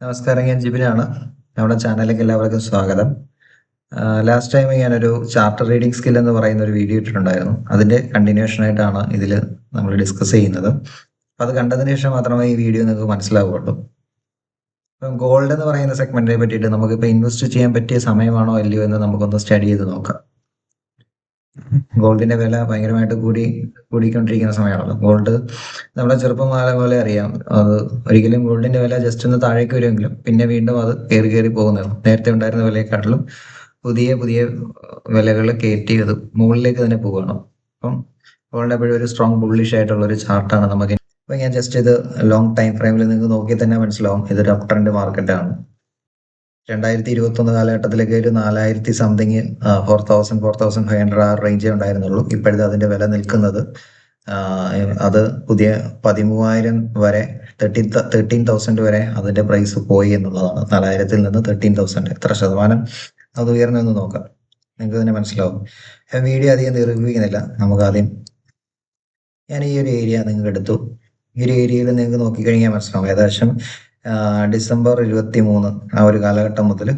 നമസ്കാരം, ഞാൻ ജിബിനാണ്. നമ്മുടെ ചാനലിലേക്ക് എല്ലാവർക്കും സ്വാഗതം. ലാസ്റ്റ് ടൈം ഞാനൊരു ചാർട്ട് റീഡിംഗ് സ്കിൽ എന്ന് പറയുന്ന ഒരു വീഡിയോ ഇട്ടിട്ടുണ്ടായിരുന്നു. അതിൻ്റെ കണ്ടിന്യൂഷൻ ആയിട്ടാണ് ഇതിൽ നമ്മൾ ഡിസ്കസ് ചെയ്യുന്നത്. അപ്പം അത് കണ്ടതിന് ശേഷം മാത്രമേ ഈ വീഡിയോ നിങ്ങൾക്ക് മനസ്സിലാവുകയുള്ളൂ. ഇപ്പം ഗോൾഡ് എന്ന് പറയുന്ന സെഗ്മെന്റിനെ പറ്റിയിട്ട് നമുക്കിപ്പോൾ ഇൻവെസ്റ്റ് ചെയ്യാൻ പറ്റിയ സമയമാണോ അല്ലയോ എന്ന് നമുക്കൊന്ന് സ്റ്റഡി ചെയ്ത് നോക്കാം. ഗോൾഡിന്റെ വില ഭയങ്കരമായിട്ട് കൂടിക്കൊണ്ടിരിക്കുന്ന സമയമാണല്ലോ. ഗോൾഡ് നമ്മളെ ചെറുപ്പം കാലം പോലെ അറിയാം. അത് ഒരിക്കലും ഗോൾഡിന്റെ വില ജസ്റ്റ് ഒന്ന് താഴേക്ക് വരുമെങ്കിലും പിന്നെ വീണ്ടും അത് കയറി പോകുന്നതാണ്. നേരത്തെ ഉണ്ടായിരുന്ന വിലയെക്കാട്ടിലും പുതിയ പുതിയ വിലകൾ കയറ്റി അത് മുകളിലേക്ക് തന്നെ പോവുകയാണ്. അപ്പം ഗോൾഡ് എപ്പോഴും ഒരു സ്ട്രോങ് ബുള്ളിഷ് ആയിട്ടുള്ള ഒരു ചാർട്ടാണ് നമുക്ക്. അപ്പൊ ഞാൻ ജസ്റ്റ് ഇത് ലോങ് ടൈം ഫ്രെയിമിൽ നിങ്ങൾക്ക് നോക്കിയാൽ തന്നെ മനസ്സിലാവും ഇതൊരു അപ് ട്രെൻഡ് മാർക്കറ്റാണ്. 2021 കാലഘട്ടത്തിലേക്ക് ഒരു 4000 സംതിങ് 4500 ആ റേഞ്ചേ ഉണ്ടായിരുന്നുള്ളൂ. ഇപ്പോഴത്തെ അതിന്റെ വില നിൽക്കുന്നത് അത് പുതിയ 13,000 വരെ 13,000 വരെ അതിന്റെ പ്രൈസ് പോയി എന്നുള്ളതാണ്. 4,000 നിന്ന് 13,000 എത്ര ശതമാനം അത് ഉയർന്നെന്ന് നോക്കാം, നിങ്ങൾക്ക് തന്നെ മനസ്സിലാവും. വീഡിയോ അധികം ദീർഘിപ്പിക്കുന്നില്ല. നമുക്ക് ആദ്യം ഞാൻ ഈ ഒരു ഏരിയ നിങ്ങൾക്ക് എടുത്തു. ഈ ഒരു ഏരിയയിൽ നിങ്ങൾക്ക് നോക്കിക്കഴിഞ്ഞാൽ മനസ്സിലാവും ഏകദേശം ഡിസംബർ 23 ആ ഒരു കാലഘട്ടം മുതൽ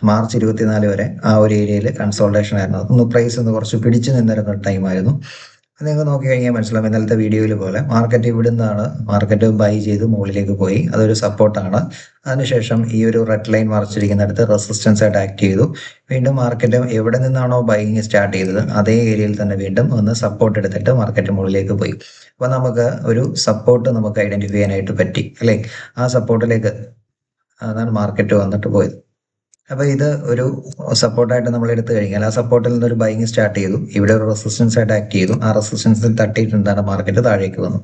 മാർച്ച് 24 വരെ ആ ഒരു ഏരിയയിൽ കൺസോൾട്ടേഷൻ ആയിരുന്നു. ഒന്ന് പ്രൈസ് ഒന്ന് കുറച്ച് പിടിച്ചു നിന്നിരുന്ന ടൈമായിരുന്നു. നിങ്ങൾക്ക് നോക്കിക്കഴിഞ്ഞാൽ മനസ്സിലാവും ഇന്നലത്തെ വീഡിയോയിൽ പോലെ മാർക്കറ്റ് ഇവിടുന്നാണ് മാർക്കറ്റ് ബൈ ചെയ്ത് മുകളിലേക്ക് പോയി. അതൊരു സപ്പോർട്ടാണ്. അതിനുശേഷം ഈ ഒരു റെഡ് ലൈൻ മറച്ചിരിക്കുന്നിടത്ത് റെസിസ്റ്റൻസ് ആയിട്ട് ആക്ട് ചെയ്തു. വീണ്ടും മാർക്കറ്റ് എവിടെ നിന്നാണോ ബൈയിങ് സ്റ്റാർട്ട് ചെയ്തത് അതേ ഏരിയയിൽ തന്നെ വീണ്ടും ഒന്ന് സപ്പോർട്ട് എടുത്തിട്ട് മാർക്കറ്റ് മുകളിലേക്ക് പോയി. അപ്പൊ നമുക്ക് ഒരു സപ്പോർട്ട് നമുക്ക് ഐഡന്റിഫൈ ചെയ്യാനായിട്ട് പറ്റി, അല്ലെ? ആ സപ്പോർട്ടിലേക്ക് അതാണ് മാർക്കറ്റ് വന്നിട്ട് പോയത്. അപ്പൊ ഇത് ഒരു സപ്പോർട്ടായിട്ട് നമ്മൾ എടുത്തു കഴിഞ്ഞാൽ ആ സപ്പോർട്ടിൽ നിന്നൊരു ബൈയിങ് സ്റ്റാർട്ട് ചെയ്തു. ഇവിടെ ഒരു റെസിസ്റ്റൻസ് ആയിട്ട് ആക്ട് ചെയ്തു. ആ റെസിസ്റ്റൻസിൽ തട്ടിയിട്ട് എന്താണ് മാർക്കറ്റ് താഴേക്ക് വന്നു,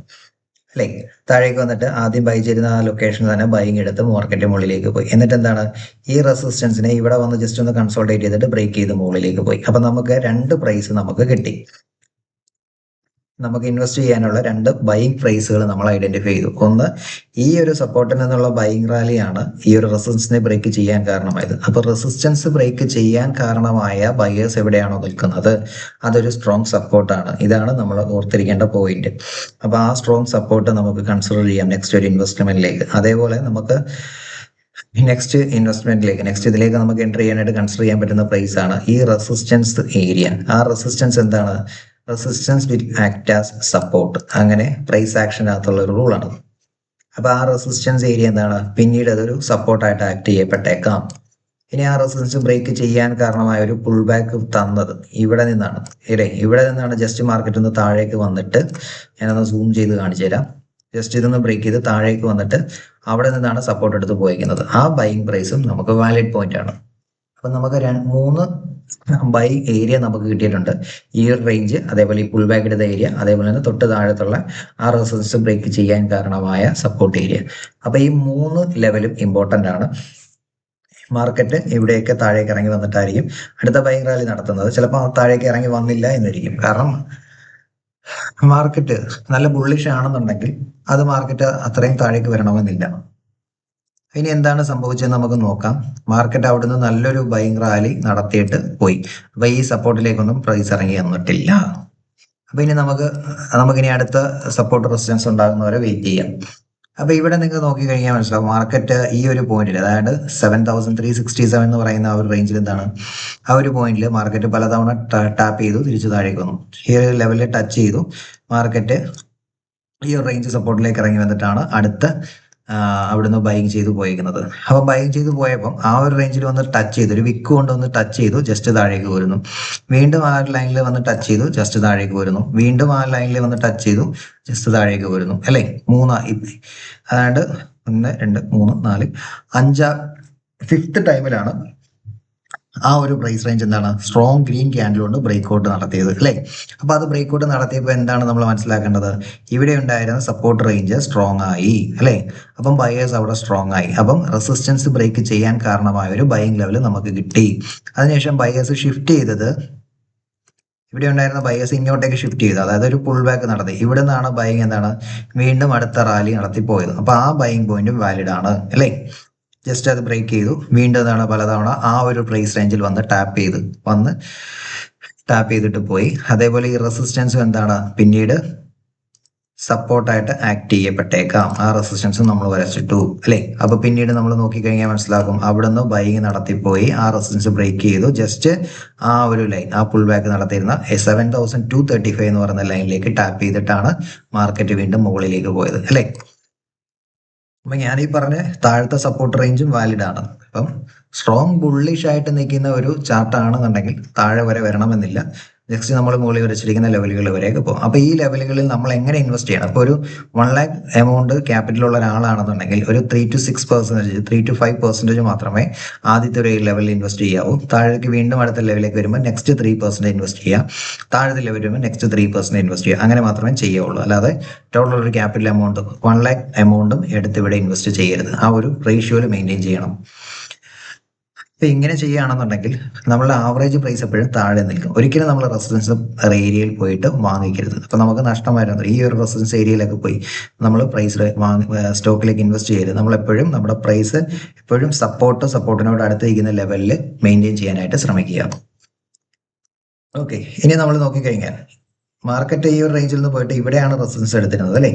അല്ലെ? താഴേക്ക് വന്നിട്ട് ആദ്യം ബൈ ചെയ്യുന്ന ആ ലൊക്കേഷനിൽ തന്നെ ബൈയിങ് എടുത്ത് മാർക്കറ്റ് മുകളിലേക്ക് പോയി. എന്നിട്ട് എന്താണ് ഈ റെസിസ്റ്റൻസിനെ ഇവിടെ വന്ന് ജസ്റ്റ് ഒന്ന് കൺസോൾട്ടേറ്റ് ചെയ്തിട്ട് ബ്രേക്ക് ചെയ്ത് മുകളിലേക്ക് പോയി. അപ്പൊ നമുക്ക് രണ്ട് പ്രൈസ് നമുക്ക് കിട്ടി. നമുക്ക് ഇൻവെസ്റ്റ് ചെയ്യാനുള്ള രണ്ട് ബൈയിങ് പ്രൈസുകൾ നമ്മൾ ഐഡന്റിഫൈ ചെയ്തു. ഒന്ന്, ഈ ഒരു സപ്പോർട്ടിൽ നിന്നുള്ള ബൈയിങ് റാലിയാണ് ഈ ഒരു റെസിസ്റ്റൻസിനെ ബ്രേക്ക് ചെയ്യാൻ കാരണമായത്. അപ്പൊ റെസിസ്റ്റൻസ് ബ്രേക്ക് ചെയ്യാൻ കാരണമായ ബയേഴ്സ് എവിടെയാണോ നിൽക്കുന്നത് അതൊരു സ്ട്രോങ് സപ്പോർട്ടാണ്. ഇതാണ് നമ്മൾ ഓർത്തിരിക്കേണ്ട പോയിന്റ്. അപ്പൊ ആ സ്ട്രോങ് സപ്പോർട്ട് നമുക്ക് കൺസിഡർ ചെയ്യാം നെക്സ്റ്റ് ഒരു ഇൻവെസ്റ്റ്മെന്റിലേക്ക്. അതേപോലെ നമുക്ക് നെക്സ്റ്റ് ഇതിലേക്ക് നമുക്ക് എൻട്രി ചെയ്യാനായിട്ട് കൺസിഡർ ചെയ്യാൻ പറ്റുന്ന പ്രൈസ് ആണ് ഈ റെസിസ്റ്റൻസ് ഏരിയ. ആ റെസിസ്റ്റൻസ് എന്താണ്? Resistance will act as support. അങ്ങനെ പ്രൈസ് ആക്ഷനകത്തുള്ള ഒരു റൂളാണ്. അപ്പൊ ആ റെസിസ്റ്റൻസ് ഏരിയ എന്താണ്? പിന്നീട് അതൊരു സപ്പോർട്ടായിട്ട് ആക്ട് ചെയ്യപ്പെട്ടേക്കാം. ഇനി ആ റെസിസ്റ്റൻസ് ബ്രേക്ക് ചെയ്യാൻ കാരണമായ ഒരു പുൾ ബാക്ക് തന്നത് ഇവിടെ നിന്നാണ്, ഇല്ലേ? ഇവിടെ നിന്നാണ് ജസ്റ്റ് മാർക്കറ്റ് ഒന്ന് താഴേക്ക് വന്നിട്ട്, ഞാനൊന്ന് സൂം ചെയ്ത് കാണിച്ചു തരാം. ജസ്റ്റ് ഇതൊന്ന് ബ്രേക്ക് ചെയ്ത് താഴേക്ക് വന്നിട്ട് അവിടെ നിന്നാണ് സപ്പോർട്ട് എടുത്ത് പോയിരിക്കുന്നത്. ആ ബൈയിങ് പ്രൈസും നമുക്ക് വാലിഡ് പോയിന്റ് ആണ്. അപ്പൊ നമുക്ക് 3 ബൈ ഏരിയ നമുക്ക് കിട്ടിയിട്ടുണ്ട്. ഈ ഒരു റേഞ്ച്, അതേപോലെ ഈ പുൾ ബാക്ക് എടുത്ത ഏരിയ, അതേപോലെ തന്നെ തൊട്ട് താഴത്തുള്ള ആ റെസിസ്റ്റൻസ് ബ്രേക്ക് ചെയ്യാൻ കാരണമായ സപ്പോർട്ട് ഏരിയ. അപ്പൊ ഈ 3 ലെവലും ഇമ്പോർട്ടന്റ് ആണ്. മാർക്കറ്റ് ഇവിടെയൊക്കെ താഴേക്ക് ഇറങ്ങി വന്നിട്ടായിരിക്കും അടുത്ത ബൈയിങ് റാലി നടത്തുന്നത്. ചിലപ്പോൾ താഴേക്ക് ഇറങ്ങി വന്നില്ല എന്നിരിക്കും. കാരണം മാർക്കറ്റ് നല്ല ബുള്ളിഷ് ആണെന്നുണ്ടെങ്കിൽ അത് മാർക്കറ്റ് അത്രയും താഴേക്ക് വരണമെന്നില്ല. ഇനി എന്താണ് സംഭവിച്ചതെന്ന് നമുക്ക് നോക്കാം. മാർക്കറ്റ് അവിടുന്ന് നല്ലൊരു ബൈയിങ് റാലി നടത്തിയിട്ട് പോയി. അപ്പൊ ഈ സപ്പോർട്ടിലേക്കൊന്നും പ്രൈസ് ഇറങ്ങി വന്നിട്ടില്ല. അപ്പൊ ഇനി നമുക്കിനി അടുത്ത സപ്പോർട്ട് റെസിസ്റ്റൻസ് ഉണ്ടാകുന്നവരെ വെയിറ്റ് ചെയ്യാം. അപ്പൊ ഇവിടെ നിങ്ങൾക്ക് നോക്കിക്കഴിഞ്ഞാൽ മനസ്സിലാവും മാർക്കറ്റ് ഈ ഒരു പോയിന്റിൽ, അതായത് 7,367 എന്ന് പറയുന്ന ആ ഒരു റേഞ്ചിൽ എന്താണ് ആ ഒരു പോയിന്റിൽ മാർക്കറ്റ് പലതവണ ടാപ്പ് ചെയ്തു തിരിച്ചു താഴേക്ക് വന്നു. ഈ ഒരു ലെവലിൽ ടച്ച് ചെയ്തു മാർക്കറ്റ് ഈ ഒരു റേഞ്ച് സപ്പോർട്ടിലേക്ക് ഇറങ്ങി വന്നിട്ടാണ് അടുത്ത അവിടുന്ന് ബൈയിങ് ചെയ്തു പോയിരിക്കുന്നത്. അപ്പൊ ബൈയിങ് ചെയ്തു പോയപ്പോൾ ആ ഒരു റേഞ്ചിൽ വന്ന് ടച്ച് ചെയ്തു, ഒരു വിക്ക് കൊണ്ടുവന്ന് ടച്ച് ചെയ്തു, ജസ്റ്റ് താഴേക്ക് വരുന്നു. വീണ്ടും ആ ഒരു ലൈനിൽ വന്ന് ടച്ച് ചെയ്തു, ജസ്റ്റ് താഴേക്ക് വരുന്നു. വീണ്ടും ആ ലൈനിൽ വന്ന് ടച്ച് ചെയ്തു, ജസ്റ്റ് താഴേക്ക് വരുന്നു, അല്ലെ? അതായത് 1 2 3 4 5 ഫിഫ്ത്ത് ടൈമിലാണ് ആ ഒരു പ്രൈസ് റേഞ്ച് എന്താണ് സ്ട്രോങ് ഗ്രീൻ ക്യാൻഡിൽ കൊണ്ട് ബ്രേക്ക് ഔട്ട് നടത്തിയത്, അല്ലെ? അപ്പൊ അത് ബ്രേക്ക് ഔട്ട് നടത്തിയപ്പോൾ എന്താണ് നമ്മൾ മനസ്സിലാക്കേണ്ടത്? ഇവിടെ ഉണ്ടായിരുന്ന സപ്പോർട്ട് റേഞ്ച് സ്ട്രോങ് ആയി, അല്ലെ? അപ്പം ബയേഴ്സ് അവിടെ സ്ട്രോങ് ആയി. അപ്പം റെസിസ്റ്റൻസ് ബ്രേക്ക് ചെയ്യാൻ കാരണമായ ഒരു ബൈയിങ് ലെവൽ നമുക്ക് കിട്ടി. അതിനുശേഷം ബയേഴ്സ് ഷിഫ്റ്റ് ചെയ്തത്, ഇവിടെ ഉണ്ടായിരുന്ന ബയേഴ്സ് ഇങ്ങോട്ടേക്ക് ഷിഫ്റ്റ് ചെയ്തു, അതായത് ഒരു പുൾ ബാക്ക് നടത്തി. ഇവിടെ നിന്നാണ് ബൈയിങ് എന്താണ് വീണ്ടും അടുത്ത റാലി നടത്തിപ്പോയത്. അപ്പൊ ആ ബൈയിങ് പോയിന്റും വാലിഡ് ആണ്, അല്ലെ? ജസ്റ്റ് അത് ബ്രേക്ക് ചെയ്തു, വീണ്ടും എന്താണ് പലതവണ ആ ഒരു പ്രൈസ് റേഞ്ചിൽ വന്ന് ടാപ്പ് ചെയ്തിട്ട് പോയി. അതേപോലെ ഈ റെസിസ്റ്റൻസും എന്താണ് പിന്നീട് സപ്പോർട്ടായിട്ട് ആക്ട് ചെയ്യപ്പെട്ടേക്കാം. ആ റെസിസ്റ്റൻസ് നമ്മൾ വരച്ചിട്ടു അല്ലേ. അപ്പൊ പിന്നീട് നമ്മൾ നോക്കിക്കഴിഞ്ഞാൽ മനസ്സിലാക്കും അവിടുന്ന് ബൈങ് നടത്തിപ്പോയി ആ റെസിസ്റ്റൻസ് ബ്രേക്ക് ചെയ്തു. ജസ്റ്റ് ആ ഒരു ലൈൻ, ആ പുൾ ബാക്ക് നടത്തിയിരുന്ന 7235 എന്ന് പറയുന്ന ലൈനിലേക്ക് ടാപ്പ് ചെയ്തിട്ടാണ് മാർക്കറ്റ് വീണ്ടും മുകളിലേക്ക് പോയത് അല്ലേ. അപ്പൊ ഞാൻ ഈ പറഞ്ഞ താഴത്തെ സപ്പോർട്ട് റേഞ്ചും വാലിഡ് ആണ്. അപ്പം സ്ട്രോങ് ബുള്ളിഷ് ആയിട്ട് നിൽക്കുന്ന ഒരു ചാർട്ട് ആണെന്നുണ്ടെങ്കിൽ താഴെ വരെ വരണമെന്നില്ല. നെക്സ്റ്റ് നമ്മൾ മുകളിൽ വരച്ചിരിക്കുന്ന ലെവലുകൾ വരെയൊക്കെ പോകും. അപ്പോൾ ഈ ലെവലുകളിൽ നമ്മൾ എങ്ങനെ ഇൻവെസ്റ്റ് ചെയ്യണം? അപ്പോൾ ഒരു 1 lakh എമൗണ്ട് ക്യാപിറ്റലുള്ള ഒരാളാണെന്നുണ്ടെങ്കിൽ ഒരു 3 to 6%, 3 to 5% മാത്രമേ ആദ്യത്തെ ഒരു ലെവലിൽ ഇൻവെസ്റ്റ് ചെയ്യാവൂ. താഴേക്ക് വീണ്ടും അടുത്ത ലെവലിലേക്ക് വരുമ്പോൾ നെക്സ്റ്റ് 3% ഇൻവെസ്റ്റ് ചെയ്യാം. താഴത്തെ ലെവൽ വരുമ്പോൾ നെക്സ്റ്റ് 3% ഇൻവെസ്റ്റ് ചെയ്യുക. അങ്ങനെ മാത്രമേ ചെയ്യുള്ളൂ. അല്ലാതെ ടോട്ടൽ ഒരു ക്യാപിറ്റൽ എമൗണ്ട് 1 lakh എമൗണ്ടും എടുത്ത് ഇവിടെ ഇൻവെസ്റ്റ് ചെയ്യരുത്. ആ ഒരു റേഷ്യോയിൽ മെയിൻറ്റെയിൻ ചെയ്യണം. അപ്പൊ ഇങ്ങനെ ചെയ്യുകയാണെന്നുണ്ടെങ്കിൽ നമ്മളുടെ ആവറേജ് പ്രൈസ് എപ്പോഴും താഴെ നിൽക്കും. ഒരിക്കലും നമ്മൾ റെസിഡൻസ് ഏരിയയിൽ പോയിട്ട് വാങ്ങിക്കരുത്. അപ്പൊ നമുക്ക് നഷ്ടം വരുന്നത് ഈ ഒരു റെസിഡൻസ് ഏരിയയിലൊക്കെ പോയി നമ്മൾ പ്രൈസ് സ്റ്റോക്കിലേക്ക് ഇൻവെസ്റ്റ് ചെയ്യരുത്. നമ്മൾ എപ്പോഴും നമ്മുടെ പ്രൈസ് എപ്പോഴും സപ്പോർട്ടിനോട് അടുത്ത് ഇരിക്കുന്ന ലെവലിൽ മെയിൻറ്റെയിൻ ചെയ്യാനായിട്ട് ശ്രമിക്കുക. ഓക്കെ, ഇനി നമ്മൾ നോക്കിക്കഴിഞ്ഞാൽ മാർക്കറ്റ് ഈ ഒരു റേഞ്ചിൽ നിന്ന് പോയിട്ട് ഇവിടെയാണ് റെസിഡൻസ് എടുത്തിരുന്നത് അല്ലേ.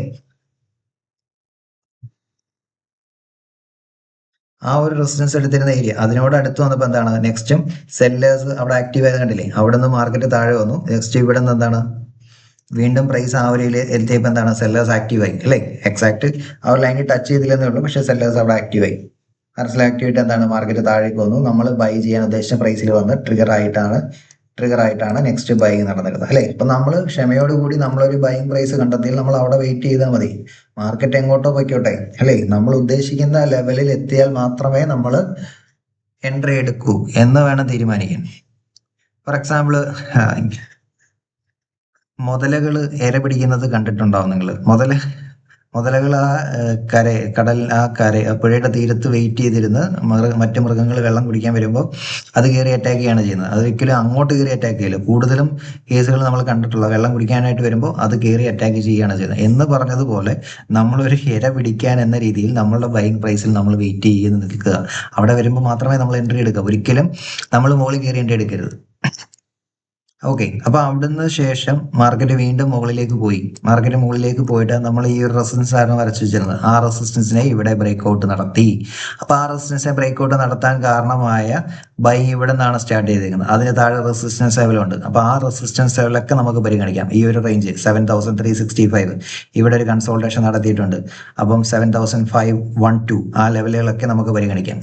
ആ ഒരു റെസിഡൻസ് എടുത്തിരുന്ന ഏരിയ അതിനോട് അടുത്ത് വന്നപ്പോൾ എന്താണ് നെക്സ്റ്റും സെല്ലേഴ്സ് അവിടെ ആക്റ്റീവ് ആയത് കണ്ടില്ലേ. അവിടെ നിന്ന് മാർക്കറ്റ് താഴെ വന്നു. നെക്സ്റ്റ് ഇവിടെ നിന്ന് എന്താണ് വീണ്ടും പ്രൈസ് ആ ഒരു എത്തിയപ്പോൾ എന്താണ് സെല്ലേഴ്സ് ആക്റ്റീവ് ആയി അല്ലേ. എക്സാക്ട് ആ ഒരു ലൈനിൽ ടച്ച് ചെയ്തില്ലെന്നേ ഉള്ളൂ, പക്ഷേ സെല്ലേഴ്സ് അവിടെ ആക്റ്റീവ് ആയി. മനസ്സിൽ ആക്റ്റീവ് ആയിട്ട് എന്താണ് മാർക്കറ്റ് താഴേക്ക് വന്നു. നമ്മൾ ബൈ ചെയ്യാൻ ഉദ്ദേശിച്ച പ്രൈസിൽ വന്ന് ട്രിഗർ ആയിട്ടാണ് നെക്സ്റ്റ് ബൈങ് നടന്നിരുന്നത് അല്ലേ. ഇപ്പൊ നമ്മൾ ക്ഷമയോടുകൂടി നമ്മളൊരു ബൈങ് പ്രൈസ് കണ്ടെത്തിയാൽ നമ്മൾ അവിടെ വെയിറ്റ് ചെയ്താൽ മതി. മാർക്കറ്റ് എങ്ങോട്ടോ പൊയ്ക്കോട്ടെ അല്ലേ. നമ്മൾ ഉദ്ദേശിക്കുന്ന ലെവലിൽ എത്തിയാൽ മാത്രമേ നമ്മൾ എൻട്രി എടുക്കൂ എന്ന് വേണം തീരുമാനിക്കാൻ. ഫോർ എക്സാമ്പിൾ മുതലകൾ ഇര പിടിക്കുന്നത് കണ്ടിട്ടുണ്ടാവും നിങ്ങൾ. മുതലകൾ ആ പുഴയുടെ തീരത്ത് വെയിറ്റ് ചെയ്തിരുന്ന് മറ്റു മൃഗങ്ങൾ വെള്ളം കുടിക്കാൻ വരുമ്പോൾ അത് കയറി അറ്റാക്ക് ചെയ്യാണ് ചെയ്യുന്നത്. അത് ഒരിക്കലും അങ്ങോട്ട് കയറി അറ്റാക്ക് ചെയ്യില്ല. കൂടുതലും കേസുകൾ നമ്മൾ കണ്ടിട്ടുള്ള വെള്ളം കുടിക്കാനായിട്ട് വരുമ്പോൾ അത് കയറി അറ്റാക്ക് ചെയ്യുകയാണ് ചെയ്യുന്നത്. എന്ന് പറഞ്ഞതുപോലെ നമ്മളൊരു ഇര പിടിക്കാൻ എന്ന രീതിയിൽ നമ്മളുടെ ബൈങ് പ്രൈസിൽ നമ്മൾ വെയിറ്റ് ചെയ്ത് നിൽക്കുക. അവിടെ വരുമ്പോൾ മാത്രമേ നമ്മൾ എൻട്രി എടുക്കുക. ഒരിക്കലും നമ്മൾ മുകളിൽ കയറി എൻട്രി എടുക്കരുത്. ഓക്കെ, അപ്പൊ അവിടുന്ന് ശേഷം മാർക്കറ്റ് വീണ്ടും മുകളിലേക്ക് പോയി. മാർക്കറ്റ് മുകളിലേക്ക് പോയിട്ട് നമ്മൾ ഈ ഒരു റെസിസ്റ്റൻസ് ആണ് വരച്ചു വെച്ചിരുന്നത്. ആ റെസിസ്റ്റൻസിനെ ഇവിടെ ബ്രേക്ക് ഔട്ട് നടത്തി. അപ്പൊ ആ റെസിസ്റ്റൻസിനെ ബ്രേക്ക് ഔട്ട് നടത്താൻ കാരണമായ ബൈ ഇവിടെ നിന്നാണ് സ്റ്റാർട്ട് ചെയ്തിരിക്കുന്നത്. അതിന് താഴെ റെസിസ്റ്റൻസ് ലെവലുണ്ട്. അപ്പൊ ആ റെസിസ്റ്റൻസ് ലെവലൊക്കെ നമുക്ക് പരിഗണിക്കാം. ഈ ഒരു റേഞ്ച് 7365 ഇവിടെ ഒരു കൺസോൾട്ടേഷൻ നടത്തിയിട്ടുണ്ട്. അപ്പം 7512 ആ ലെവലുകളൊക്കെ നമുക്ക് പരിഗണിക്കാം.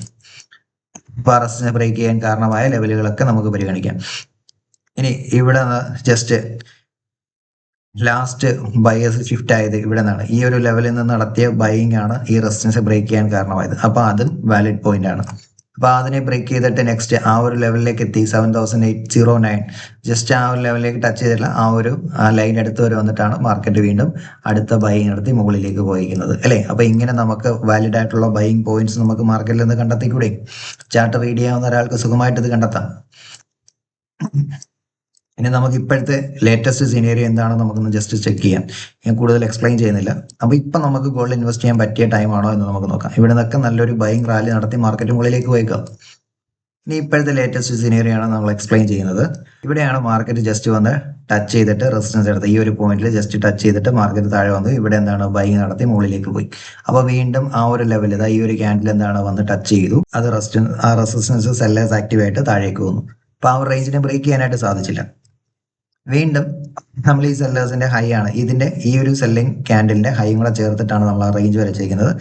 അപ്പൊ ആ റെസിസ്റ്റൻസ് ബ്രേക്ക് ചെയ്യാൻ കാരണമായ ലെവലുകളൊക്കെ നമുക്ക് പരിഗണിക്കാം. ഇനി ഇവിടെ ജസ്റ്റ് ലാസ്റ്റ് ബയേഴ്സ് ഷിഫ്റ്റ് ആയത് ഇവിടെ നിന്നാണ്. ഈ ഒരു ലെവലിൽ നിന്ന് നടത്തിയ ബൈയിങ് ആണ് ഈ റെസിസ്റ്റൻസ് ബ്രേക്ക് ചെയ്യാൻ കാരണമായത്. അപ്പൊ അതും വാലിഡ് പോയിന്റ് ആണ്. അപ്പൊ അതിനെ ബ്രേക്ക് ചെയ്തിട്ട് നെക്സ്റ്റ് ആ ഒരു ലെവലിലേക്ക് എത്തി 7809 ജസ്റ്റ് ആ ഒരു ലെവലിലേക്ക് ടച്ച് ചെയ്തില്ല. ആ ലൈൻ അടുത്ത് വരെ വന്നിട്ടാണ് മാർക്കറ്റ് വീണ്ടും അടുത്ത ബൈയിങ് നടത്തി മുകളിലേക്ക് പോയിരിക്കുന്നത് അല്ലേ. അപ്പൊ ഇങ്ങനെ നമുക്ക് വാലിഡ് ആയിട്ടുള്ള ബൈയിങ് പോയിന്റ്സ് നമുക്ക് മാർക്കറ്റിൽ നിന്ന് കണ്ടെത്തിക്കൂടെ? ചാർട്ട് റീഡ് ചെയ്യാവുന്ന ഒരാൾക്ക് സുഖമായിട്ട് ഇത് കണ്ടെത്താം. ഇനി നമുക്ക് ഇപ്പോഴത്തെ ലേറ്റസ്റ്റ് സിനേറിയോ എന്താണെന്ന് നമുക്കൊന്ന് ജസ്റ്റ് ചെക്ക് ചെയ്യാം. ഞാൻ കൂടുതൽ എക്സ്പ്ലെയിൻ ചെയ്യുന്നില്ല. അപ്പോൾ ഇപ്പം നമുക്ക് ഗോൾഡ് ഇൻവെസ്റ്റ് ചെയ്യാൻ പറ്റിയ ടൈം ആണോ എന്ന് നമുക്ക് നോക്കാം. ഇവിടെ നിന്നൊക്കെ നല്ലൊരു ബൈങ് റാലി നടത്തി മാർക്കറ്റ് മുകളിലേക്ക് പോയേക്കാം. ഇനി ഇപ്പോഴത്തെ ലേറ്റസ്റ്റ് സിനേറിയോ ആണ് നമ്മൾ എക്സ്പ്ലെയിൻ ചെയ്യുന്നത്. ഇവിടെയാണ് മാർക്കറ്റ് ജസ്റ്റ് വന്ന് ടച്ച് ചെയ്തിട്ട് റെസിസ്റ്റൻസ് എടുത്ത് ഈ ഒരു പോയിന്റിൽ ജസ്റ്റ് ടച്ച് ചെയ്തിട്ട് മാർക്കറ്റ് താഴെ വന്നു. ഇവിടെ എന്താണ് ബൈങ് നടത്തി മുകളിലേക്ക് പോയി. അപ്പോൾ വീണ്ടും ആ ഒരു ലെവലിൽ ഈ ഒരു ക്യാൻഡിൽ എന്താണ് വന്ന് ടച്ച് ചെയ്തു. അത് റെസിസ്റ്റൻസ് സെല്ലേഴ്സ് ആക്റ്റീവ് ആയിട്ട് താഴേക്ക് വന്നു. അപ്പോൾ ആ ഒരു റേഞ്ചിനെ ബ്രേക്ക് ചെയ്യാനായിട്ട് സാധിച്ചില്ല. വീണ്ടും നമ്മൾ ഈ സെല്ലേഴ്സിന്റെ ഹൈ ആണ് ഇതിന്റെ ഈ ഒരു സെല്ലിംഗ് ക്യാൻഡിലിന്റെ ഹൈയും കൂടെ ചേർത്തിട്ടാണ് നമ്മൾ ആ റേഞ്ച് വരച്ചിരിക്കുന്നത്.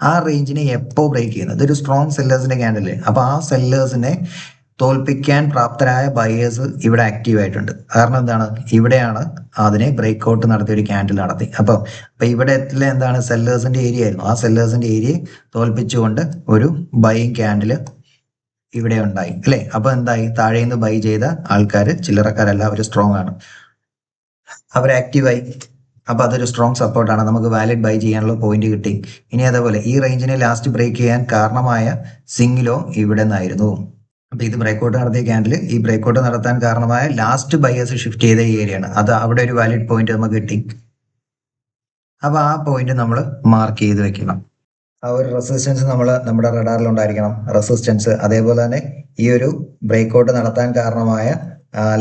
ആ റേഞ്ചിനെ എപ്പോൾ ബ്രേക്ക് ചെയ്യുന്നത്? ഇതൊരു സ്ട്രോങ് സെല്ലേഴ്സിന്റെ ക്യാൻഡിൽ. അപ്പൊ ആ സെല്ലേഴ്സിനെ തോൽപ്പിക്കാൻ പ്രാപ്തരായ ബയേഴ്സ് ഇവിടെ ആക്റ്റീവ് ആയിട്ടുണ്ട്. കാരണം എന്താണ്? ഇവിടെയാണ് അതിനെ ബ്രേക്ക് ഔട്ട് നടത്തിയ ഒരു ക്യാൻഡിൽ നടത്തി. അപ്പൊ ഇവിടെ എന്താണ് സെല്ലേഴ്സിന്റെ ഏരിയ ആയിരുന്നു. ആ സെല്ലേഴ്സിന്റെ ഏരിയയെ തോൽപ്പിച്ചുകൊണ്ട് ഒരു ബൈയിങ് ക്യാൻഡിൽ ഇവിടെ ഉണ്ടായി അല്ലേ. അപ്പൊ എന്തായി? താഴെ നിന്ന് ബൈ ചെയ്ത ആൾക്കാർ ചില്ലറക്കാരല്ല, അവർ സ്ട്രോങ് ആണ്, അവർ ആക്റ്റീവായി. അപ്പൊ അതൊരു സ്ട്രോങ് സപ്പോർട്ടാണ്. നമുക്ക് വാലിഡ് ബൈ ചെയ്യാനുള്ള പോയിന്റ് കിട്ടി. ഇനി അതേപോലെ ഈ റേഞ്ചിനെ ലാസ്റ്റ് ബ്രേക്ക് ചെയ്യാൻ കാരണമായ സിംഗിലോ ഇവിടെ നിന്നായിരുന്നു. അപ്പൊ ഇത് ബ്രേക്ക്ഔട്ട് നടത്തിയ ക്യാൻഡിൽ ഈ ബ്രേക്ക്ഔട്ട് നടത്താൻ കാരണമായ ലാസ്റ്റ് ബയേഴ്സ് ഷിഫ്റ്റ് ചെയ്ത ഈ ഏരിയയാണ്. അത് അവിടെ ഒരു വാലിഡ് പോയിന്റ് നമുക്ക് കിട്ടി. അപ്പൊ ആ പോയിന്റ് നമ്മൾ മാർക്ക് ചെയ്ത് വെക്കണം. ആ ഒരു റെസിസ്റ്റൻസ് നമ്മുടെ റഡാറിൽ ഉണ്ടായിരിക്കണം. റെസിസ്റ്റൻസ് അതേപോലെ തന്നെ ഈ ഒരു ബ്രേക്ക്ഔട്ട് നടത്താൻ കാരണമായ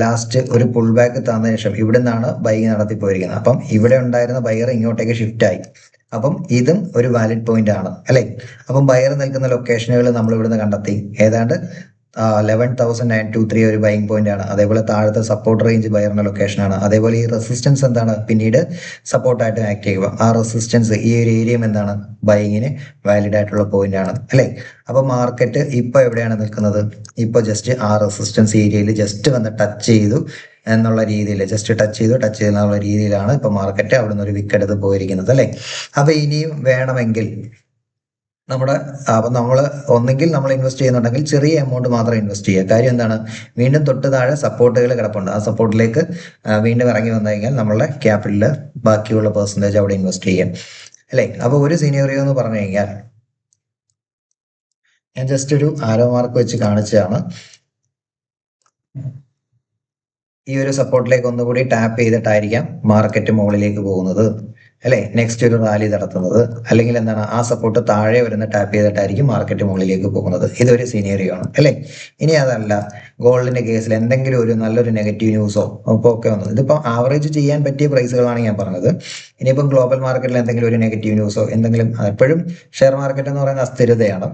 ലാസ്റ്റ് ഒരു പുൾ ബാക്ക് തന്ന ശേഷം ഇവിടെ നിന്നാണ് ബൈങ് നടത്തി പോയിരിക്കുന്നത്. അപ്പം ഇവിടെ ഉണ്ടായിരുന്ന ബയർ ഇങ്ങോട്ടേക്ക് ഷിഫ്റ്റ് ആയി. അപ്പം ഇതും ഒരു വാലിഡ് പോയിന്റ് ആണ് അല്ലെ. അപ്പം ബയർ നിൽക്കുന്ന ലൊക്കേഷനുകൾ നമ്മൾ ഇവിടുന്ന് കണ്ടെത്തി. ഏതാണ്ട് 11,923 ഒരു ബൈങ് പോയിന്റ് ആണ്. അതേപോലെ താഴത്തെ സപ്പോർട്ട് റേഞ്ച് ബയറിന്റെ ലൊക്കേഷൻ ആണ്. അതേപോലെ ഈ റെസിസ്റ്റൻസ് എന്താണ്, പിന്നീട് സപ്പോർട്ടായിട്ട് ആക്ട് ചെയ്യുക. ആ റെസിസ്റ്റൻസ് ഈ ഒരു ഏരിയയും എന്താണ്, ബൈങ്ങിന് വാലിഡ് ആയിട്ടുള്ള പോയിന്റ് ആണ് അല്ലെ. അപ്പൊ മാർക്കറ്റ് ഇപ്പൊ എവിടെയാണ് നിൽക്കുന്നത്? ഇപ്പൊ ജസ്റ്റ് ആ റെസിസ്റ്റൻസ് ഏരിയയിൽ ജസ്റ്റ് വന്ന് ടച്ച് ചെയ്തു എന്നുള്ള രീതിയിൽ, ജസ്റ്റ് ടച്ച് ചെയ്തെന്നുള്ള രീതിയിലാണ് ഇപ്പൊ മാർക്കറ്റ് അവിടെ നിന്ന് ഒരു വിക്കെടുത്ത് പോയിരിക്കുന്നത് അല്ലെ. അപ്പൊ ഇനിയും വേണമെങ്കിൽ അപ്പം നമ്മൾ ഒന്നെങ്കിൽ നമ്മൾ ഇൻവെസ്റ്റ് ചെയ്യുന്നുണ്ടെങ്കിൽ ചെറിയ എമൗണ്ട് മാത്രം ഇൻവെസ്റ്റ് ചെയ്യുക. കാര്യം എന്താണ്, വീണ്ടും തൊട്ട് താഴെ സപ്പോർട്ടുകൾ കിടപ്പുണ്ട്. ആ സപ്പോർട്ടിലേക്ക് വീണ്ടും ഇറങ്ങി വന്നു കഴിഞ്ഞാൽ നമ്മളുടെ ക്യാപിറ്റലിൽ ബാക്കിയുള്ള പെർസെൻറ്റേജ് അവിടെ ഇൻവെസ്റ്റ് ചെയ്യാം അല്ലേ. അപ്പോൾ ഒരു സിനേറിയോ എന്ന് പറഞ്ഞു കഴിഞ്ഞാൽ ഞാൻ ജസ്റ്റ് ഒരു ആരോ മാർക്ക് വെച്ച് കാണിച്ചതാണ്. ഈ ഒരു സപ്പോർട്ടിലേക്ക് ഒന്നുകൂടി ടാപ്പ് ചെയ്തിട്ടായിരിക്കാം മാർക്കറ്റ് മുകളിലേക്ക് പോകുന്നത് അല്ലെ. നെക്സ്റ്റ് ഒരു റാലി നടത്തുന്നത്, അല്ലെങ്കിൽ എന്താണ്, ആ സപ്പോർട്ട് താഴെ വരുന്ന ടാപ്പ് ചെയ്തിട്ടായിരിക്കും മാർക്കറ്റ് മുകളിലേക്ക് പോകുന്നത്. ഇതൊരു സിനേറിയോ ആണ് അല്ലെ. ഇനി അതല്ല, ഗോൾഡിന്റെ കേസിൽ എന്തെങ്കിലും ഒരു നല്ലൊരു നെഗറ്റീവ് ന്യൂസോ അപ്പോൾ ഒക്കെ വന്നത്, ഇതിപ്പോൾ ആവറേജ് ചെയ്യാൻ പറ്റിയ പ്രൈസുകളാണ് ഞാൻ പറഞ്ഞത്. ഇനിയിപ്പം ഗ്ലോബൽ മാർക്കറ്റിൽ എന്തെങ്കിലും ഒരു നെഗറ്റീവ് ന്യൂസോ എന്തെങ്കിലും, എപ്പോഴും ഷെയർ മാർക്കറ്റ് എന്ന് പറയുന്ന അസ്ഥിരതയാണ്,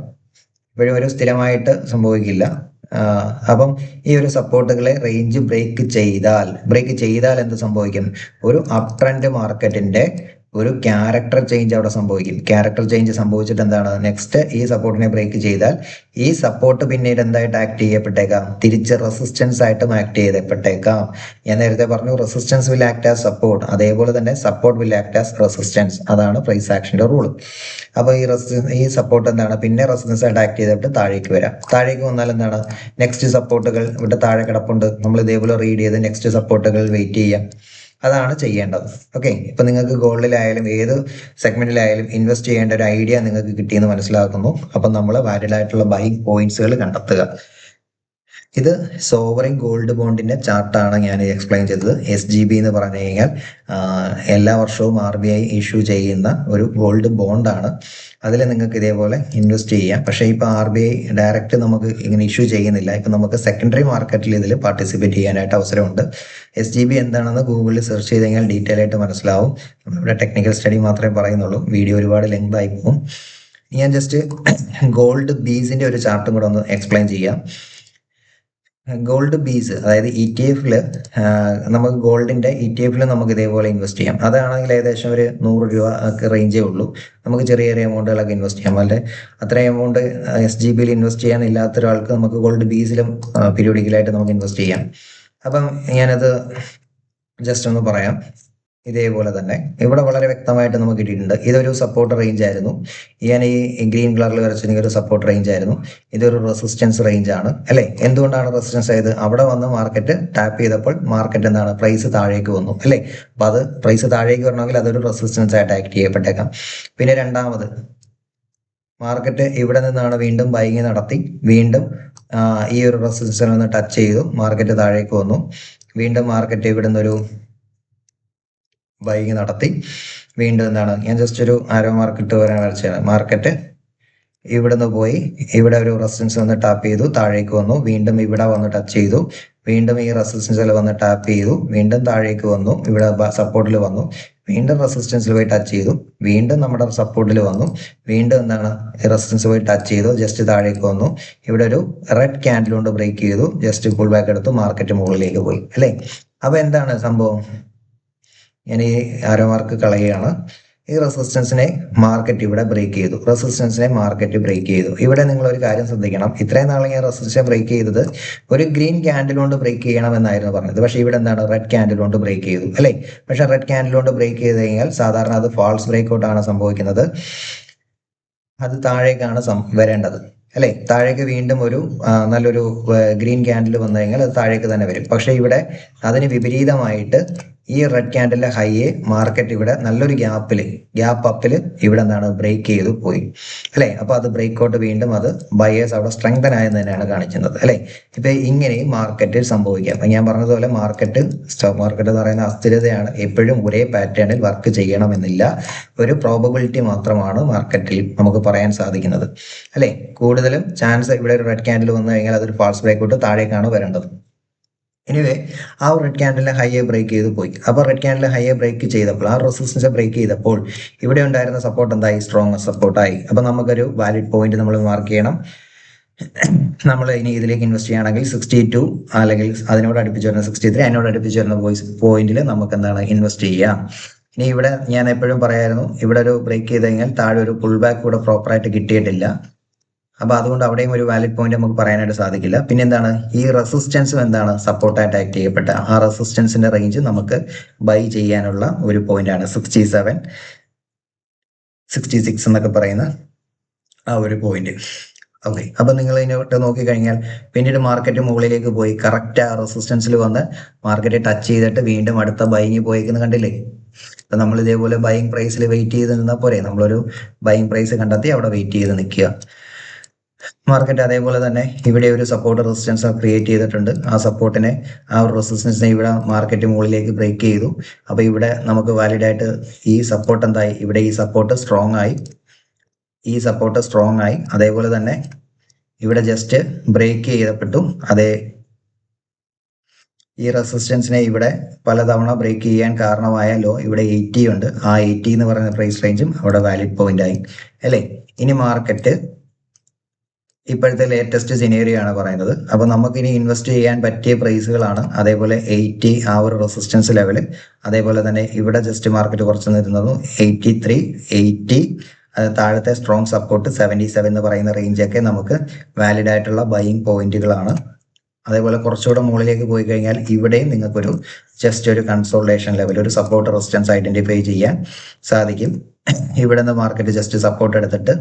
എപ്പോഴും ഒരു സ്ഥിരമായിട്ട് സംഭവിക്കില്ല. അപ്പം ഈ ഒരു സപ്പോർട്ടുകളെ റേഞ്ച് ബ്രേക്ക് ചെയ്താൽ എന്ത് സംഭവിക്കും? ഒരു അപ് ട്രെൻഡ് മാർക്കറ്റിന്റെ ഒരു ക്യാരക്ടർ ചേഞ്ച് അവിടെ സംഭവിക്കും. ക്യാരക്ടർ ചേഞ്ച് സംഭവിച്ചിട്ട് എന്താണ്, നെക്സ്റ്റ് ഈ സപ്പോർട്ടിനെ ബ്രേക്ക് ചെയ്താൽ ഈ സപ്പോർട്ട് പിന്നീട് എന്തായിട്ട് ആക്ട് ചെയ്യപ്പെട്ടേക്കാം? തിരിച്ച് റെസിസ്റ്റൻസ് ആയിട്ടും ആക്ട് ചെയ്യപ്പെട്ടേക്കാം. ഞാൻ നേരത്തെ പറഞ്ഞു resistance will act as support, അതേപോലെ തന്നെ support will act as resistance. അതാണ് പ്രൈസ് ആക്ഷന്റെ റൂൾ. അപ്പോൾ ഈ സപ്പോർട്ട് എന്താണ്, പിന്നെ റെസിസ്റ്റൻസ് ആയിട്ട് ആക്ട് ചെയ്തിട്ട് താഴേക്ക് വരാം. താഴേക്ക് വന്നാൽ എന്താണ്, നെക്സ്റ്റ് സപ്പോർട്ടുകൾ ഇവിടെ താഴെ കിടപ്പുണ്ട്, നമ്മൾ ഇതേപോലെ റീഡ് ചെയ്ത് നെക്സ്റ്റ് സപ്പോർട്ടുകൾ വെയിറ്റ് ചെയ്യാം. അതാണ് ചെയ്യേണ്ടത്. ഓക്കെ, ഇപ്പൊ നിങ്ങൾക്ക് ഗോൾഡിലായാലും ഏത് സെഗ്മെന്റിലായാലും ഇൻവെസ്റ്റ് ചെയ്യേണ്ട ഒരു ഐഡിയ നിങ്ങൾക്ക് കിട്ടിയെന്ന് മനസ്സിലാക്കുന്നു. അപ്പം നമ്മൾ വാലിഡ് ആയിട്ടുള്ള ബൈങ് പോയിന്റ്സുകൾ കണ്ടെത്തുക. ഇത് സോവറിൻ ഗോൾഡ് ബോണ്ടിന്റെ ചാർട്ടാണ് ഞാൻ എക്സ്പ്ലെയിൻ ചെയ്തത്. SGB എന്ന് പറഞ്ഞു കഴിഞ്ഞാൽ എല്ലാ വർഷവും RBI ഇഷ്യൂ ചെയ്യുന്ന ഒരു ഗോൾഡ് ബോണ്ടാണ്. അതിൽ നിങ്ങൾക്ക് ഇതേപോലെ ഇൻവെസ്റ്റ് ചെയ്യാം. പക്ഷേ ഇപ്പോൾ RBI ഡയറക്റ്റ് നമുക്ക് ഇങ്ങനെ ഇഷ്യൂ ചെയ്യുന്നില്ല. ഇപ്പം നമുക്ക് സെക്കൻഡറി മാർക്കറ്റിൽ ഇതിൽ പാർട്ടിസിപ്പേറ്റ് ചെയ്യാനായിട്ട് അവസരമുണ്ട്. SGB എന്താണെന്ന് ഗൂഗിളിൽ സെർച്ച് ചെയ്ത് കഴിഞ്ഞാൽ ഡീറ്റെയിൽ ആയിട്ട് മനസ്സിലാവും. നമ്മളിവിടെ ടെക്നിക്കൽ സ്റ്റഡി മാത്രമേ പറയുന്നുള്ളൂ, വീഡിയോ ഒരുപാട് ലെങ്ത് ആയി പോകും. ഞാൻ ജസ്റ്റ് ഗോൾഡ് ബീസിന്റെ ഒരു ചാർട്ടും കൂടെ ഒന്ന് എക്സ്പ്ലെയിൻ ചെയ്യാം. ഗോൾഡ് ബീസ്, അതായത് ETF നമുക്ക് ഗോൾഡിന്റെ ETF നമുക്ക് ഇതേപോലെ ഇൻവെസ്റ്റ് ചെയ്യാം. അതാണെങ്കിൽ ഏകദേശം ഒരു 100 രൂപ ഒക്കെ റേഞ്ചേ ഉള്ളൂ. നമുക്ക് ചെറിയ ചെറിയ എമൗണ്ടുകളൊക്കെ ഇൻവെസ്റ്റ് ചെയ്യാം. അല്ലെ അത്രയും എമൗണ്ട് SGBയിൽ ഇൻവെസ്റ്റ് ചെയ്യാൻ ഇല്ലാത്ത ഒരാൾക്ക് നമുക്ക് ഗോൾഡ് ബീസിലും പീരിയോഡിക്കലായിട്ട് നമുക്ക് ഇൻവെസ്റ്റ് ചെയ്യാം. അപ്പം ഞാനത് ജസ്റ്റ് ഒന്ന് പറയാം. ഇതേപോലെ തന്നെ ഇവിടെ വളരെ വ്യക്തമായിട്ട് നമുക്ക് കിട്ടിയിട്ടുണ്ട്. ഇതൊരു സപ്പോർട്ട് റേഞ്ച് ആയിരുന്നു. ഞാൻ ഈ ഗ്രീൻ കളറിൽ വരച്ചിരിക്കുന്ന ഒരു സപ്പോർട്ട് റേഞ്ച് ആയിരുന്നു. ഇതൊരു റെസിസ്റ്റൻസ് റേഞ്ച് ആണ് അല്ലെ. എന്തുകൊണ്ടാണ് റെസിസ്റ്റൻസ് ആയത്? അവിടെ വന്ന് മാർക്കറ്റ് ടാപ്പ് ചെയ്തപ്പോൾ മാർക്കറ്റ് എന്താണ്, പ്രൈസ് താഴേക്ക് വന്നു അല്ലെ. അപ്പൊ അത് പ്രൈസ് താഴേക്ക് വരണമെങ്കിൽ അതൊരു റെസിസ്റ്റൻസ് ആയിട്ട് ആക്ട് ചെയ്യപ്പെട്ടേക്കാം. പിന്നെ രണ്ടാമത്, മാർക്കറ്റ് ഇവിടെ നിന്നാണ് വീണ്ടും ബൈങ് നടത്തി, വീണ്ടും ഈ ഒരു റെസിസ്റ്റൻസിൽ ഒന്ന് ടച്ച് ചെയ്തു, മാർക്കറ്റ് താഴേക്ക് വന്നു. വീണ്ടും മാർക്കറ്റ് ഇവിടെ നിന്നൊരു ബൈങ് നടത്തി, വീണ്ടും എന്താണ്, ഞാൻ ജസ്റ്റ് ഒരു ആരോ മാർക്കറ്റ് വരാൻ വരച്ചാണ്. മാർക്കറ്റ് ഇവിടുന്ന് പോയി ഇവിടെ ഒരു റെസിസ്റ്റൻസ് വന്ന് ടാപ്പ് ചെയ്തു, താഴേക്ക് വന്നു, വീണ്ടും ഇവിടെ വന്ന് ടച്ച് ചെയ്തു, വീണ്ടും ഈ റെസിസ്റ്റൻസിൽ വന്ന് ടാപ്പ് ചെയ്തു, വീണ്ടും താഴേക്ക് വന്നു, ഇവിടെ സപ്പോർട്ടിൽ വന്നു, വീണ്ടും റെസിസ്റ്റൻസിൽ പോയി ടച്ച് ചെയ്തു, വീണ്ടും നമ്മുടെ സപ്പോർട്ടിൽ വന്നു, വീണ്ടും എന്താണ്, റെസിസ്റ്റൻസ് പോയി ടച്ച് ചെയ്തു, ജസ്റ്റ് താഴേക്ക് വന്നു, ഇവിടെ ഒരു റെഡ് ക്യാൻഡിൽ കൊണ്ട് ബ്രേക്ക് ചെയ്തു, ജസ്റ്റ് പുൾ ബാക്ക് എടുത്തു, മാർക്കറ്റ് മുകളിലേക്ക് പോയി അല്ലേ. അപ്പൊ എന്താണ് സംഭവം? ഞാൻ ഈ ആരോ മാർക്ക് കളയുകയാണ്. ഈ റെസിസ്റ്റൻസിനെ മാർക്കറ്റ് ഇവിടെ ബ്രേക്ക് ചെയ്തു, റെസിസ്റ്റൻസിനെ മാർക്കറ്റ് ബ്രേക്ക് ചെയ്തു. ഇവിടെ നിങ്ങൾ ഒരു കാര്യം ശ്രദ്ധിക്കണം, ഇത്രയും നാളെ ഞാൻ റെസിസ്റ്റൻസ് ബ്രേക്ക് ചെയ്തത് ഒരു ഗ്രീൻ ക്യാൻഡിൽ കൊണ്ട് ബ്രേക്ക് ചെയ്യണം എന്നായിരുന്നു പറഞ്ഞത്. പക്ഷേ ഇവിടെ എന്താണ്, റെഡ് ക്യാൻഡിൽ കൊണ്ട് ബ്രേക്ക് ചെയ്തു അല്ലേ. പക്ഷെ റെഡ് ക്യാൻഡിൽ കൊണ്ട് ബ്രേക്ക് ചെയ്ത് കഴിഞ്ഞാൽ സാധാരണ അത് ഫാൾസ് ബ്രേക്ക് ഔട്ട് ആണ് സംഭവിക്കുന്നത്. അത് താഴേക്കാണ് വരേണ്ടത് അല്ലെ. താഴേക്ക് വീണ്ടും ഒരു നല്ലൊരു ഗ്രീൻ ക്യാൻഡിൽ വന്നു കഴിഞ്ഞാൽ അത് താഴേക്ക് തന്നെ വരും. പക്ഷെ ഇവിടെ അതിന് വിപരീതമായിട്ട് ഈ റെഡ് ക്യാൻഡിലെ ഹൈയെ മാർക്കറ്റ് ഇവിടെ നല്ലൊരു ഗ്യാപ്പ് അപ്പില് ഇവിടെ എന്താണ്, ബ്രേക്ക് ചെയ്തു പോയി അല്ലെ. അപ്പൊ അത് ബ്രേക്ക് ഔട്ട്, വീണ്ടും അത് ബയേഴ്സ് അവിടെ സ്ട്രെങ്തൻ ആയെന്ന് തന്നെയാണ് കാണിക്കുന്നത് അല്ലെ. ഇപ്പൊ ഇങ്ങനെയും മാർക്കറ്റിൽ സംഭവിക്കാം. അപ്പൊ ഞാൻ പറഞ്ഞതുപോലെ സ്റ്റോക്ക് മാർക്കറ്റ് എന്ന് പറയുന്ന അസ്ഥിരതയാണ്. എപ്പോഴും ഒരേ പാറ്റേണിൽ വർക്ക് ചെയ്യണമെന്നില്ല. ഒരു പ്രോബബിലിറ്റി മാത്രമാണ് മാർക്കറ്റിൽ നമുക്ക് പറയാൻ സാധിക്കുന്നത് അല്ലെ. കൂടുതലും ചാൻസ് ഇവിടെ ഒരു റെഡ് ക്യാൻഡിൽ വന്നു കഴിഞ്ഞാൽ അതൊരു ഫാൾസ് ബ്രേക്ക് ഔട്ട് താഴേക്കാണ് വരേണ്ടത്. എനിവേ ആ റെഡ് ക്യാൻഡിലെ ഹൈയെ ബ്രേക്ക് ചെയ്ത് പോയി. അപ്പോൾ റെഡ് ക്യാൻഡിലെ ഹൈയെ ബ്രേക്ക് ചെയ്തപ്പോൾ ആ റെസിസ്റ്റൻസ് ബ്രേക്ക് ചെയ്തപ്പോൾ ഇവിടെ ഉണ്ടായിരുന്ന സപ്പോർട്ട് എന്തായി? സ്ട്രോങ് സപ്പോർട്ടായി. അപ്പോൾ നമുക്കൊരു വാലിഡ് പോയിന്റ് നമ്മൾ മാർക്ക് ചെയ്യണം. നമ്മൾ ഇനി ഇതിലേക്ക് ഇൻവെസ്റ്റ് ചെയ്യുകയാണെങ്കിൽ 62 അല്ലെങ്കിൽ അതിനോട് അടുപ്പിച്ച് വരുന്ന 63 അതിനോട് അടുപ്പിച്ച് വരുന്ന പോയിന്റിൽ നമുക്ക് എന്താണ് ഇൻവെസ്റ്റ് ചെയ്യാം. ഇനി ഇവിടെ ഞാൻ എപ്പോഴും പറയായിരുന്നു, ഇവിടെ ഒരു ബ്രേക്ക് ചെയ്ത് കഴിഞ്ഞാൽ താഴെ ഒരു പുൾ ബാക്ക് കൂടെ പ്രോപ്പറായിട്ട് കിട്ടിയിട്ടില്ല. അപ്പോൾ അതുകൊണ്ട് അവിടെയും ഒരു വാലിഡ് പോയിന്റ് നമുക്ക് പറയാനായിട്ട് സാധിക്കില്ല. പിന്നെ എന്താണ്, ഈ റെസിസ്റ്റൻസും എന്താണ് സപ്പോർട്ടായിട്ട് ആക്ട് ചെയ്യപ്പെട്ട ആ റെസിസ്റ്റൻസിന്റെ റേഞ്ച് നമുക്ക് ബൈ ചെയ്യാനുള്ള ഒരു പോയിന്റ് ആണ് 67, 66 എന്നൊക്കെ പറയുന്ന ആ ഒരു പോയിന്റ്. ഓക്കെ, അപ്പൊ നിങ്ങൾ ഇതിനോട്ട് നോക്കിക്കഴിഞ്ഞാൽ പിന്നീട് മാർക്കറ്റ് മുകളിലേക്ക് പോയി കറക്റ്റ് ആ റെസിസ്റ്റൻസിൽ വന്ന് മാർക്കറ്റ് ടച്ച് ചെയ്തിട്ട് വീണ്ടും അടുത്ത ബൈങ് പോയിക്കുന്ന കണ്ടില്ലേ? അപ്പൊ നമ്മൾ ഇതേപോലെ ബൈങ് പ്രൈസിൽ വെയിറ്റ് ചെയ്ത് നിന്നാൽ പോരെ, നമ്മളൊരു ബൈങ് പ്രൈസ് കണ്ടെത്തി അവിടെ വെയിറ്റ് ചെയ്ത് നിൽക്കുക. മാർക്കറ്റ് അതേപോലെ തന്നെ ഇവിടെ ഒരു സപ്പോർട്ട് റെസിസ്റ്റൻസ് ക്രിയേറ്റ് ചെയ്തിട്ടുണ്ട്. ആ സപ്പോർട്ടിനെ ആ ഒരു റെസിസ്റ്റൻസിനെ ഇവിടെ മാർക്കറ്റ് മുകളിലേക്ക് ബ്രേക്ക് ചെയ്തു. അപ്പൊ ഇവിടെ നമുക്ക് വാലിഡ് ആയിട്ട് ഈ സപ്പോർട്ട് എന്തായി? ഇവിടെ ഈ സപ്പോർട്ട് സ്ട്രോങ് ആയി, ഈ സപ്പോർട്ട് സ്ട്രോങ് ആയി. അതേപോലെ തന്നെ ഇവിടെ ജസ്റ്റ് ബ്രേക്ക് ചെയ്യപ്പെട്ടു. അതേ ഈ റെസിസ്റ്റൻസിനെ ഇവിടെ പലതവണ ബ്രേക്ക് ചെയ്യാൻ കാരണമായ ലോ ഇവിടെ 80 ഉണ്ട്. ആ 80 എന്ന് പറയുന്ന പ്രൈസ് റേഞ്ചും അവിടെ വാലിഡ് പോയിന്റ് ആയി അല്ലേ? ഇനി മാർക്കറ്റ് ഇപ്പോഴത്തെ ലേറ്റസ്റ്റ് സിനേറിയോ ആണ് പറയുന്നത്. അപ്പൊ നമുക്ക് ഇനി ഇൻവെസ്റ്റ് ചെയ്യാൻ പറ്റിയ പ്രൈസുകളാണ്. അതേപോലെ 80 ആ ഒരു റെസിസ്റ്റൻസ് ലെവല്, അതേപോലെ തന്നെ ഇവിടെ ജസ്റ്റ് മാർക്കറ്റ് കുറച്ച് നിരുന്നത് 83, 80, താഴത്തെ സ്ട്രോങ് സപ്പോർട്ട് 77 എന്ന് പറയുന്ന റേഞ്ചൊക്കെ നമുക്ക് വാലിഡ് ആയിട്ടുള്ള ബൈയിങ് പോയിന്റുകളാണ്. അതേപോലെ കുറച്ചുകൂടെ മുകളിലേക്ക് പോയി കഴിഞ്ഞാൽ ഇവിടെയും നിങ്ങൾക്കൊരു ജസ്റ്റ് ഒരു കൺസോൾട്ടേഷൻ ലെവൽ, ഒരു സപ്പോർട്ട് റെസിസ്റ്റൻസ് ഐഡന്റിഫൈ ചെയ്യാൻ സാധിക്കും. ഇവിടെ നിന്ന് മാർക്കറ്റ് ജസ്റ്റ് സപ്പോർട്ട് എടുത്തിട്ട്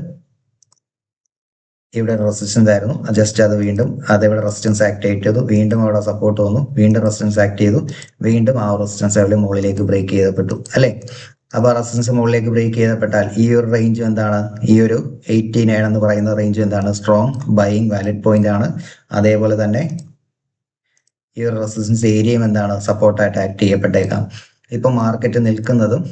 ഇവിടെ റെസിസ്റ്റൻസ് ആയിരുന്നു, ജസ്റ്റ് അത് വീണ്ടും അതേപോലെ റെസിസ്റ്റൻസ് ആക്ടിവേറ്റ് ചെയ്തു, വീണ്ടും അവിടെ സപ്പോർട്ട് വന്നു, വീണ്ടും റെസിസ്റ്റൻസ് ആക്ട് ചെയ്തു, വീണ്ടും ആ റെസിസ്റ്റൻസ് ലെവൽ മുകളിലേക്ക് ബ്രേക്ക് ചെയ്യപ്പെട്ടു അല്ലേ? അപ്പൊ റെസിസ്റ്റൻസ് മുകളിലേക്ക് ബ്രേക്ക് ചെയ്യപ്പെട്ടാൽ ഈ ഒരു റേഞ്ച് എന്താണ്? ഈ ഒരു 89 എന്ന് പറയുന്ന റേഞ്ച് എന്താണ്? സ്ട്രോങ് ബൈയിങ് വാലിഡ് പോയിന്റ് ആണ്. അതേപോലെ തന്നെ ഈ ഒരു റെസിസ്റ്റൻസ് ഏരിയയും എന്താണ്? സപ്പോർട്ടായിട്ട് ആക്ട് ചെയ്യപ്പെട്ടേക്കാം. ഇപ്പൊ മാർക്കറ്റ് നിൽക്കുന്നതും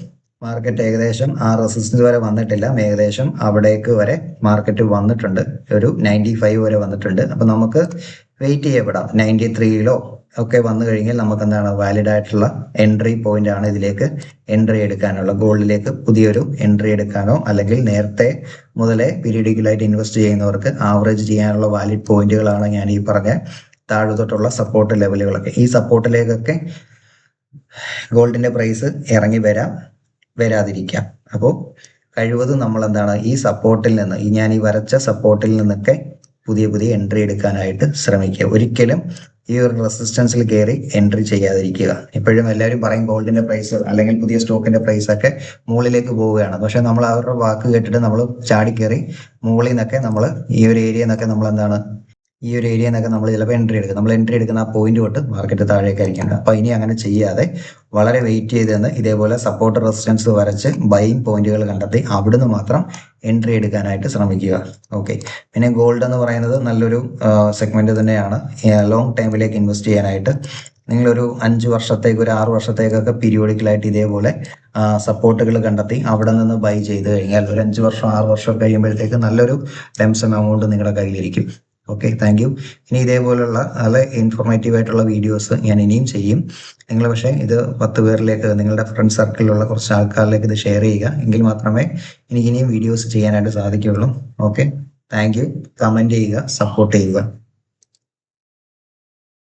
മാർക്കറ്റ് ഏകദേശം ആ റെസിസ്റ്റൻസ് വരെ വന്നിട്ടില്ല, ഏകദേശം അവിടേക്ക് വരെ മാർക്കറ്റ് വന്നിട്ടുണ്ട്, ഒരു 95 വരെ വന്നിട്ടുണ്ട്. അപ്പൊ നമുക്ക് വെയിറ്റ് ചെയ്യപ്പെടാം. 93 ഒക്കെ വന്നു കഴിഞ്ഞാൽ നമുക്ക് എന്താണ് വാലിഡ് ആയിട്ടുള്ള എൻട്രി പോയിന്റ് ആണ്. ഇതിലേക്ക് എൻട്രി എടുക്കാനുള്ള, ഗോൾഡിലേക്ക് പുതിയൊരു എൻട്രി എടുക്കാനോ അല്ലെങ്കിൽ നേരത്തെ മുതലേ പീരിയഡിക്കലായിട്ട് ഇൻവെസ്റ്റ് ചെയ്യുന്നവർക്ക് ആവറേജ് ചെയ്യാനുള്ള വാലിഡ് പോയിന്റുകളാണ് ഞാൻ ഈ പറഞ്ഞ താഴെ സപ്പോർട്ട് ലെവലുകളൊക്കെ. ഈ സപ്പോർട്ടിലേക്കൊക്കെ ഗോൾഡിന്റെ പ്രൈസ് ഇറങ്ങി വരാതിരിക്കാം. അപ്പോൾ കഴിവതും നമ്മൾ എന്താണ് ഈ സപ്പോർട്ടിൽ നിന്ന്, ഞാൻ ഈ വരച്ച സപ്പോർട്ടിൽ നിന്നൊക്കെ പുതിയ എൻട്രി എടുക്കാനായിട്ട് ശ്രമിക്കുക. ഒരിക്കലും ഈ ഒരു റെസിസ്റ്റൻസിൽ കയറി എൻട്രി ചെയ്യാതിരിക്കുക. എപ്പോഴും എല്ലാവരും പറയും ഗോൾഡിന്റെ പ്രൈസ് അല്ലെങ്കിൽ പുതിയ സ്റ്റോക്കിന്റെ പ്രൈസ് ഒക്കെ മുകളിലേക്ക് പോവുകയാണ്. പക്ഷെ നമ്മൾ അവരുടെ വാക്ക് കേട്ടിട്ട് നമ്മൾ ചാടിക്കയറി മുകളിൽ നിന്നൊക്കെ നമ്മൾ ഈ ഒരു ഏരിയ നിന്നൊക്കെ നമ്മൾ എന്താണ് ഈ ഒരു ഏരിയ എന്നൊക്കെ നമ്മൾ ചിലപ്പോൾ എൻട്രി എടുക്കും. നമ്മൾ എൻട്രി എടുക്കുന്ന ആ പോയിന്റ് തൊട്ട് മാർക്കറ്റ് താഴേക്കായിരിക്കും. അപ്പൊ ഇനി അങ്ങനെ ചെയ്യാതെ വളരെ വെയിറ്റ് ചെയ്ത് നിന്ന് ഇതേപോലെ സപ്പോർട്ട് റെസിസ്റ്റൻസ് വരച്ച് ബൈയിങ് പോയിന്റുകൾ കണ്ടെത്തി അവിടുന്ന് മാത്രം എൻട്രി എടുക്കാനായിട്ട് ശ്രമിക്കുക. ഓക്കെ, പിന്നെ ഗോൾഡ് എന്ന് പറയുന്നത് നല്ലൊരു സെഗ്മെന്റ് തന്നെയാണ്. ലോങ് ടൈമിലേക്ക് ഇൻവെസ്റ്റ് ചെയ്യാനായിട്ട് നിങ്ങളൊരു 5 വർഷത്തേക്ക്, ഒരു 6 വർഷത്തേക്കൊക്കെ പീരിയോഡിക്കലായിട്ട് ഇതേപോലെ സപ്പോർട്ടുകൾ കണ്ടെത്തി അവിടെ നിന്ന് ബൈ ചെയ്ത് കഴിഞ്ഞാൽ ഒരു 5 വർഷം 6 വർഷം കഴിയുമ്പോഴത്തേക്ക് നല്ലൊരു ലംസം എമൗണ്ട് നിങ്ങളുടെ കയ്യിലിരിക്കും. Okay, thank you. ഇനി ഇതേപോലുള്ള നല്ല ഇൻഫോർമേറ്റീവ് ആയിട്ടുള്ള വീഡിയോസ് ഞാൻ ഇനിയും ചെയ്യും. നിങ്ങൾ പക്ഷേ ഇത് 10 പേരിലേക്ക്, നിങ്ങളുടെ ഫ്രണ്ട് സർക്കിളിലുള്ള കുറച്ച് ആൾക്കാരിലേക്ക് ഇത് ഷെയർ ചെയ്യുക. എങ്കിൽ മാത്രമേ എനിക്ക് ഇനിയും വീഡിയോസ് ചെയ്യാനായിട്ട് സാധിക്കുകയുള്ളൂ. Okay, thank you. കമൻറ്റ് ചെയ്യുക, സപ്പോർട്ട് ചെയ്യുക.